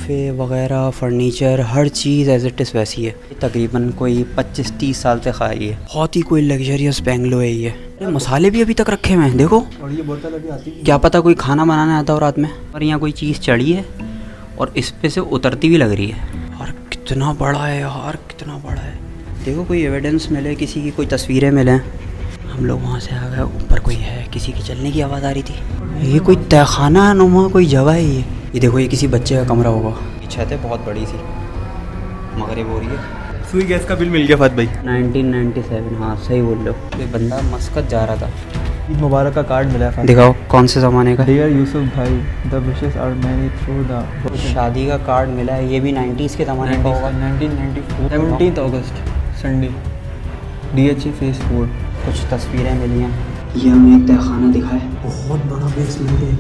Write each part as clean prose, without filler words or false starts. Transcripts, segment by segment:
सोफ़े वगैरह फर्नीचर हर चीज़ एज इट इज़ वैसी है। तकरीबन कोई 25-30 साल से खाई है। बहुत ही कोई लग्जरियस बेंगलो है ये। मसाले भी अभी तक रखे हुए हैं देखो। और ये बोतल अभी आती है। क्या पता कोई खाना बनाने आता हो रात में। और यहाँ कोई चीज़ चढ़ी है और इस पे से उतरती भी लग रही है। और कितना बड़ा है यार, कितना बड़ा है। देखो कोई एविडेंस मिले, किसी की कोई तस्वीरें मिलें। हम लोग वहाँ से आ गए। ऊपर कोई है, किसी की चलने की आवाज़ आ रही थी। ये कोई तहखाना नुमा कोई जगह है ये देखो, ये किसी बच्चे का कमरा होगा। ये छत है बहुत बड़ी सी, मगरिब हो रही है। सुई गैस का बिल मिल गया फात भाई 1997। हाँ सही बोल रहे हो। ये बंदा मस्कत जा रहा था। ईद मुबारक का कार्ड मिला है। दिखाओ कौन से ज़माने का। डियर यूसुफ भाई, the wishes are many through the. शादी का कार्ड मिला है, ये भी 90s के ज़माने का होगा। 1994 17 अगस्त संडे, DHA फेस 4। कुछ तस्वीरें मिली हैं। ये हमें एक तहखाना दिखा है, बहुत बड़ा बेसमेंट है।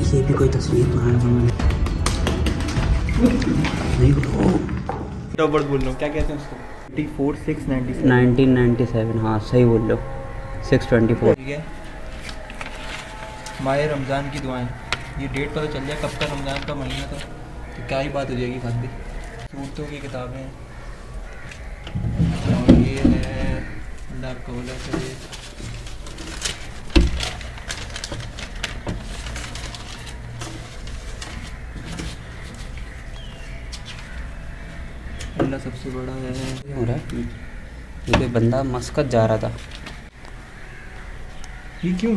ये भी कोई तस्वीर पुराने ज़माने नहीं हो। डबल बोल रहा हूँ, क्या कहते हैं उसको? 24697। 1997। हाँ सही बोल रहे हो। 624। ठीक है। माह रमज़ान की दुआएं। ये डेट पता चल जाए कब का रमज़ान का महीना था तो क्या ही बात हो जाएगी फात भाई। सूरतों की किताबें हैं और ये है अल्लाह कबूल करे। अल्लाह सबसे बड़ा है। हो रहा है ये कोई बंदा मस्कत जा रहा था। ये क्यों?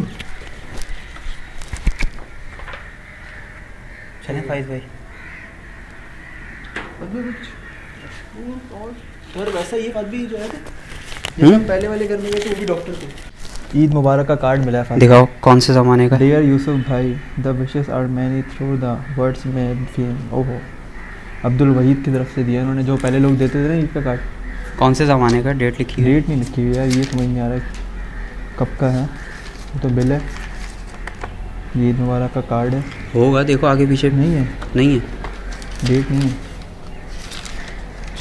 चलें फाइज भाई। और वैसा ये बात भी जो है जब हम पहले वाले घर में गए थे वो भी डॉक्टर थे। ईद मुबारक का कार्ड मिला है। दिखाओ कौन से ज़माने का। डियर यूसुफ भाई, the wishes are many through the words में फेम। ओहो, अब्दुल वहीद की तरफ से दिया इन्होंने, जो पहले लोग देते थे ना ईद का कार्ड। कौन से ज़माने का, डेट लिखी है? डेट नहीं लिखी हुई यार, ये समझ नहीं आ रहा है कब का है। ये तो बिल है, ये ईद मुबारक का कार्ड है। होगा, देखो आगे पीछे। नहीं है, नहीं है, डेट नहीं है।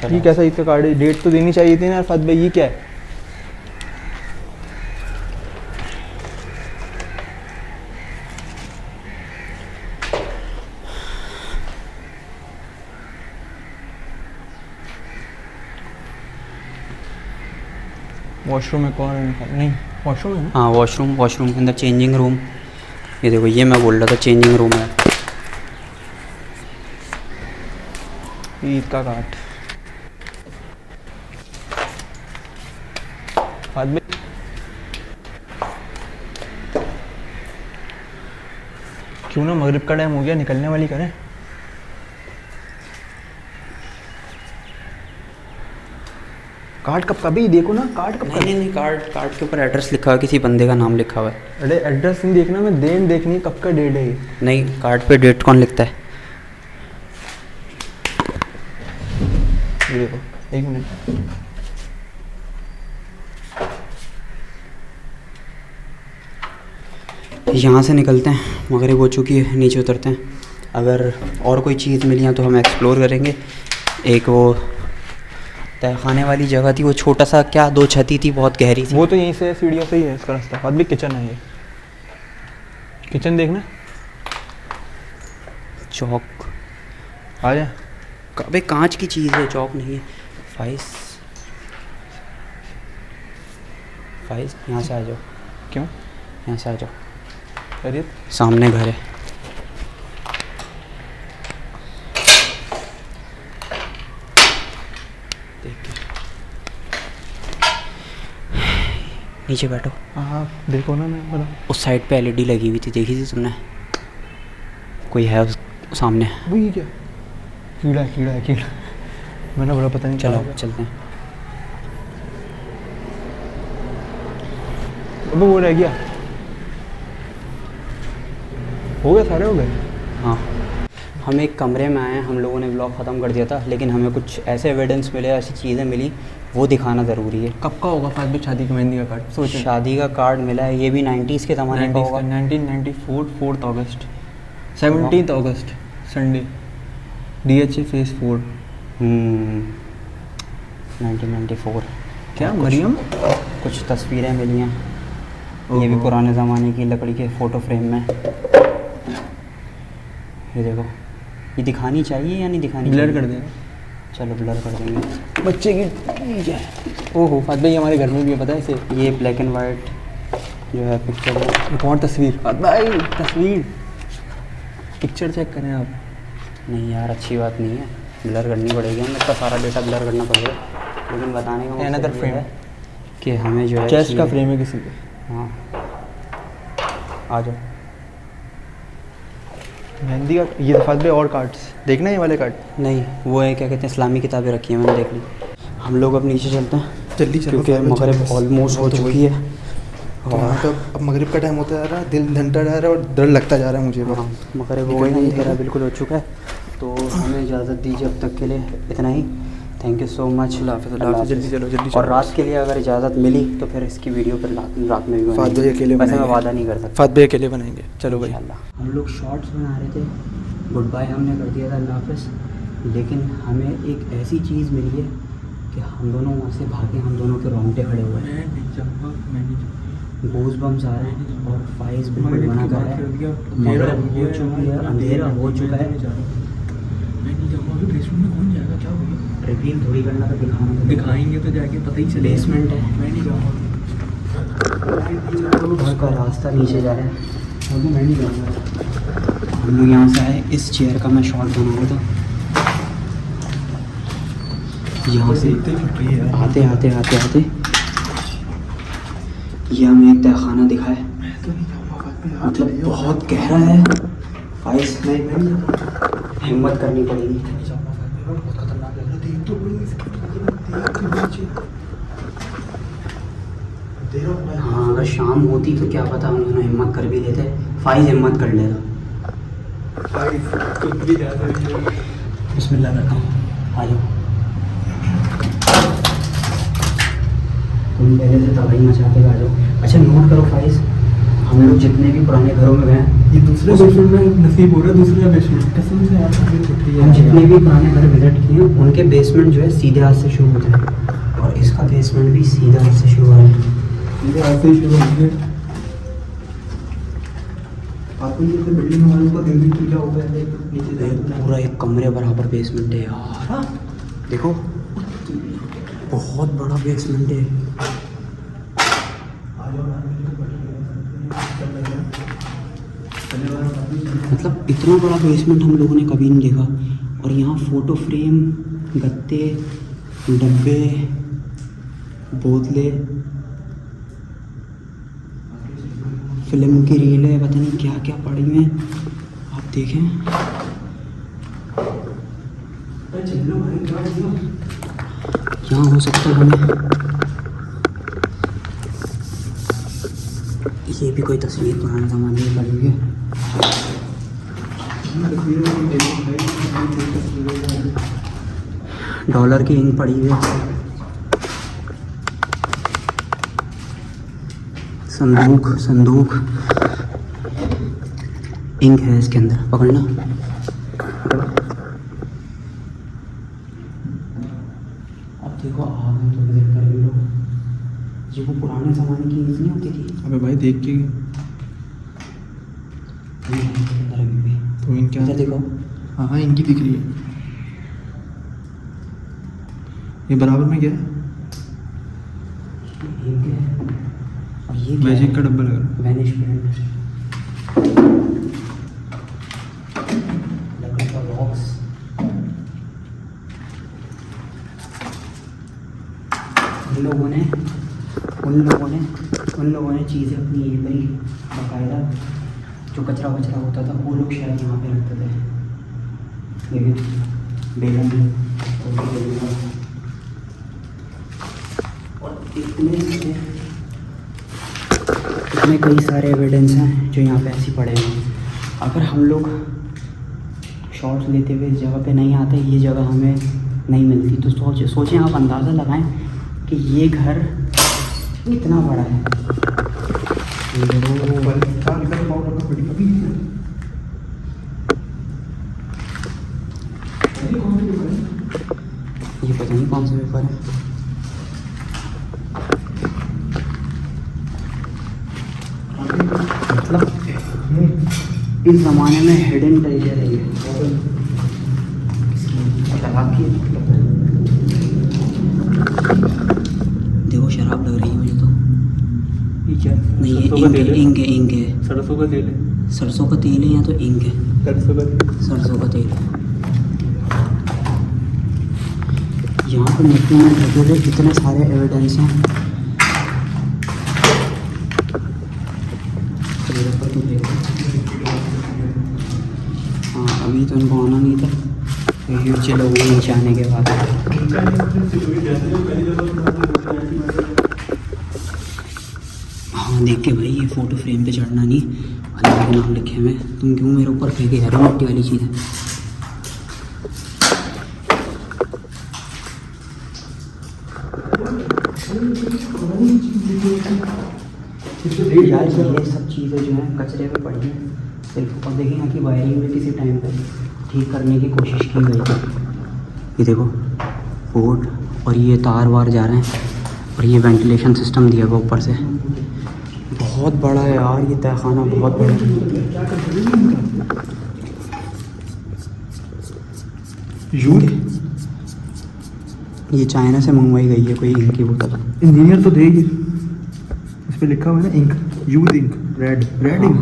ये कैसा ईद का कार्ड है? डेट तो देनी चाहिए थी ना फात भाई। ये क्या है? वॉशरूम में कौन है? नहीं वॉशरूम है। हाँ वॉशरूम के अंदर चेंजिंग रूम। ये देखो, ये मैं बोल रहा था चेंजिंग रूम है। ईद का कार्ड। फात भाई क्यों ना मगरिब का टाइम हो गया, निकलने वाली करें। कार्ड कब का भी देखो ना, कार्ड कब का? नहीं, कार्ड के ऊपर एड्रेस लिखा हुआ है, किसी बंदे का नाम लिखा हुआ है। अरे एड्रेस नहीं देखना, मैं डेट देखनी है, कब का डेट है ये। नहीं, कार्ड पे डेट कौन लिखता है? ये देखो, एक मिनट। यहाँ से निकलते हैं, मगरिब हो चुकी है, नीचे उतरते हैं। अगर और कोई चीज़ मिली तो हम एक्सप्लोर करेंगे। एक वो तहखाने वाली जगह थी, वो छोटा सा क्या 2 छती थी, बहुत गहरी थी। वो तो यहीं से सीढ़ियों से ही है इसका रास्ता। बाद भी किचन है, ये किचन देखना। चौक आ जा। अबे कांच की चीज़ है, चौक नहीं है। फाइज यहाँ से आ जाओ। क्यों? यहाँ से आ जाओ, अरे सामने घर है। नीचे बैठो। हाँ देखो ना, मैं बता। उस साइड पे LED लगी हुई थी, देखी थी तुमने? कोई है उस सामने। वो ये क्या? कीड़ा। मैंने बोला पता नहीं। चलो चलते हैं। अब वो रह गया, हो गया, सारे हो गए। हाँ, हम एक कमरे में आए हैं। हम लोगों ने ब्लॉग ख़त्म कर दिया था, लेकिन हमें कुछ ऐसे एविडेंस मिले, ऐसी चीज़ें मिली, वो दिखाना ज़रूरी है। कब का होगा फात भाई शादी का मेहंदी का कार्ड? सोचो, शादी का कार्ड मिला है, ये भी 90s के ज़माने का होगा। 1994 4 अगस्त 17 अगस्त संडे, DHA फेस 4। 1994। क्या मरियम? कुछ तस्वीरें मिली हैं, ये भी पुराने ज़माने की लकड़ी के फ़ोटो फ्रेम में। ये देखो, ये दिखानी चाहिए या नहीं दिखानी ब्लर चाहिए? कर देना। चलो ब्लर कर देंगे। बच्चे की ओहो फात भाई हमारे घर में भी है पता है इसे। ये ब्लैक एंड वाइट जो है पिक्चर है। एक और तस्वीर फात भाई, तस्वीर पिक्चर चेक करें आप। नहीं यार अच्छी बात नहीं है, ब्लर करनी पड़ेगी, हमें इसका सारा डेटा ब्लर करना पड़ेगा। लेकिन बताने का Another मकसद ये frame है कि हमें जो है चेस्ट का चीज़ें- फ्रेम है किसी के। हाँ आ जाओ। मेहंदी का ये फात भाई और कार्ड्स देखना है, ये वाले कार्ड। नहीं, वो है क्या कहते हैं, इस्लामी किताबें रखी हैं मैंने देख ली। हम लोग अब नीचे चलते हैं जल्दी चलो क्योंकि मगरिब ऑलमोस्ट हो चुकी है। और तो अब मगरिब का टाइम होता जा रहा है, दिल धंटा जा रहा है और डर लगता जा रहा है मुझे। हाँ मगरिब हो गई, अंधेरा बिल्कुल हो चुका है। तो हमें इजाज़त दीजिए अब तक के लिए, इतना ही। Thank you so much. अल्लाह हाफ़िज़, जल्दी चलो जल्दी और चलो। रात के लिए अगर इजाज़त मिली तो फिर इसकी वीडियो फिर रात में भी फात भाई बनाएंगे। अकेले वैसे मैं बनाएंगे। वादा नहीं कर सकता। फात भाई अकेले बनाएंगे। चलो भाई। इंशाल्लाह। हम लोग शॉर्ट्स बना रहे थे, गुड बाय हमने कर दिया था, अल्लाह हाफ़िज़। लेकिन हमें एक ऐसी चीज़ मिली है कि हम दोनों वहाँ से भागे, हम दोनों के रोंगटे खड़े हुए हैं, गूज़ बम्स आ रहे हैं और फाइज बिल्कुल मना कर रहा है। मगरिब हो चुकी है, अंधेरा हो चुका है। रिवील थोड़ी करना तो दिखाना तो दिखाएंगे तो जाके पता ही चलेगा। बेसमेंट है, मैं नहीं जाऊँगा। उसका रास्ता नीचे जा रहा है। मैं नहीं जाऊँगा। हम लोग यहाँ से आए, इस चेयर का मैं शॉट बना रहा था। यहाँ से आते आते आते आते ये हमें एक तहखाना दिखा है, मतलब बहुत गहरा है। फाइज हिम्मत करनी पड़ेगी। बहुत खतरनाक लग रहा है। देख तो बड़ी हाँ अगर शाम होती तो क्या पता हम दोनों हिम्मत कर भी लेते। फाइज हिम्मत कर लेगा। बिस्मिल्लाह करता हूँ। आ जाओ, तुम पहले से तबाही मचा के आ जाओ। अच्छा नोट करो फाइज, हम लोग जितने भी पुराने घरों में गए, ये दूसरे बेसमेंट में नसीब हो रहा है। दूसरा बेसमेंट कसम से यार तबीयत उठ रही हम है। जितने भी पुराने घर विजिट किए उनके बेसमेंट जो है सीधे हाथ से शुरू होता है और इसका बेसमेंट भी सीधे हाथ से शुरू हो रहा है। ये ऐसे ही शुरू होंगे। आपको ये तो बिल्डिंग वालों को दिन दिन पूजा होता है नीचे जाए। पूरा एक कमरे बराबर बेसमेंट है यार, देखो बहुत बड़ा बेसमेंट है। मतलब इतना बड़ा बेसमेंट हम लोगों ने कभी नहीं देखा। और यहाँ फ़ोटो फ्रेम, गत्ते, डब्बे, बोतलें, फिल्म की रीलें, पता नहीं क्या क्या पड़ी हुई हैं। आप देखें, यहाँ हो सकता है हमें ये भी कोई तस्वीर पुराने ज़माने में पड़ी हुई है। डॉलर की इंक पड़ी हुई है। संदूक इंक है इसके अंदर, पकड़ना। अब देखो आग में थोड़ी देर कर लो, ये वो पुराने ज़माने की इंक नहीं होती थी। अबे भाई देख के अंदर अभी भी तो इनके इधर देखो, हाँ हाँ इनकी दिख रही है। ये बराबर में क्या है? इंक है। और ये क्या मैजिक है? का डब्बा लग रहा है। वैनिश पेन, लकड़ी का बॉक्स। उन लोगों ने चीज़ें अपनी ये करी बाकायदा। जो कचरा वचरा होता था वो लोग शायद यहाँ पे रखते थे। देखिए बेलन और इतने कई सारे एविडेंस हैं जो यहाँ पे ऐसे पड़े हैं। अगर हम लोग शॉट्स लेते हुए इस जगह पे नहीं आते, ये जगह हमें नहीं मिलती, तो सोचें आप, अंदाज़ा लगाएं कि ये घर कितना बड़ा है। ये पता नहीं कौन सा पेपर है। मतलब इस ज़माने में हिडन ट्रेजर है ये। शराब की देखो, शराब लग रही है मुझे तो। ये क्या नहीं, ये सरसों का इंक तेल है, है? इंक है, इंक है। सरसों का तेल है। सरसों का तेल है या तो इंक है। सरसों का तेल। सरसों का तेल है। यहाँ पर मिट्टी में ढके हुए इतने सारे एविडेंस हैं। हाँ, अभी तो इनको आना नहीं था, ये चलो नीचे आने के बाद। हाँ देख के भाई, ये फ़ोटो फ्रेम पे चढ़ना नहीं, अल्लाह के नाम लिखे हुए। तुम क्यों मेरे ऊपर फेंके जा रहे हो मिट्टी वाली चीज़ें? यार ये सब चीज़ें जो हैं कचरे पे पड़ी हैं सिर्फ। और देखिए यहाँ की वायरिंग में किसी टाइम पे ठीक करने की कोशिश की गई थी। ये देखो पोर्ट, और ये तार वार जा रहे हैं, और ये वेंटिलेशन सिस्टम दिया हुआ ऊपर से। बहुत बड़ा है यार ये तहखाना, बहुत बड़ा यूथ ये चाइना से मंगवाई गई है कोई इंक की बोतल। इंजीनियर तो देगी, इस पे लिखा हुआ है ना ink, use ink, red red ink.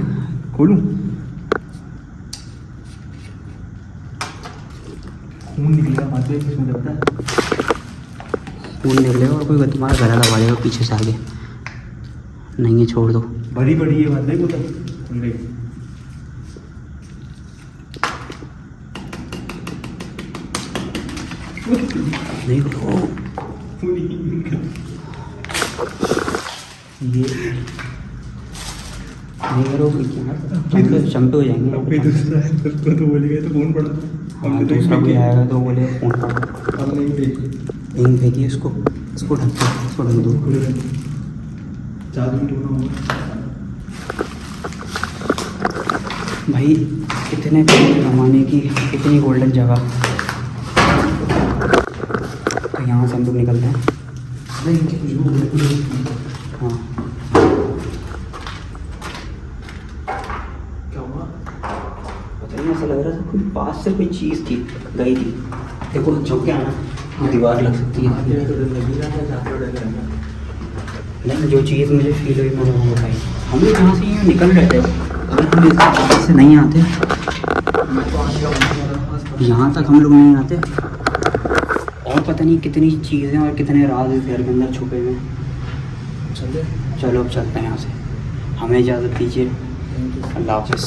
खोलूं? खून निकलेगा हाथ से, इसमें लगता है। खून निकलेगा और कोई तुम्हारा गला दबा देगा पीछे से आगे। नहीं है, छोड़ दो। भरी पड़ी है बात, देखो तब खुल गई। नहीं करो ये, नहीं करो, चंपे हो जाएंगे। अब कोई दूसरा है तो बोलेगा तो कौन पड़ा? हाँ, दूसरा कोई आएगा तो बोले फोन पड़ा। अब नहीं देखिए, इंक फेंकिए इसको, इसको ढक दो, इसको ढक दो। 4 मिनट होना होगा भाई। कितने ज़माने की कितनी गोल्डन जगह। तो यहाँ से हम लोग निकलते हैं। हाँ, क्या हुआ? पता नहीं, ऐसा लग रहा था कोई पास से कोई चीज़ थी, गई थी। देखो झुक के आना, हाँ दीवार लग सकती है। नहीं, जो चीज़ मुझे फील हुई मैंने वो बताई। हम लोग यहाँ से यूँ निकल रहे थे, अगर हम इस रास्ते से नहीं आते, यहाँ तक हम लोग नहीं आते, और पता नहीं कितनी चीज़ें और कितने राज इस घर के अंदर छुपे हुए हैं। चलो अब चलते हैं यहाँ से, हमें इजाज़त दीजिए। अल्लाह हाफ़िज़।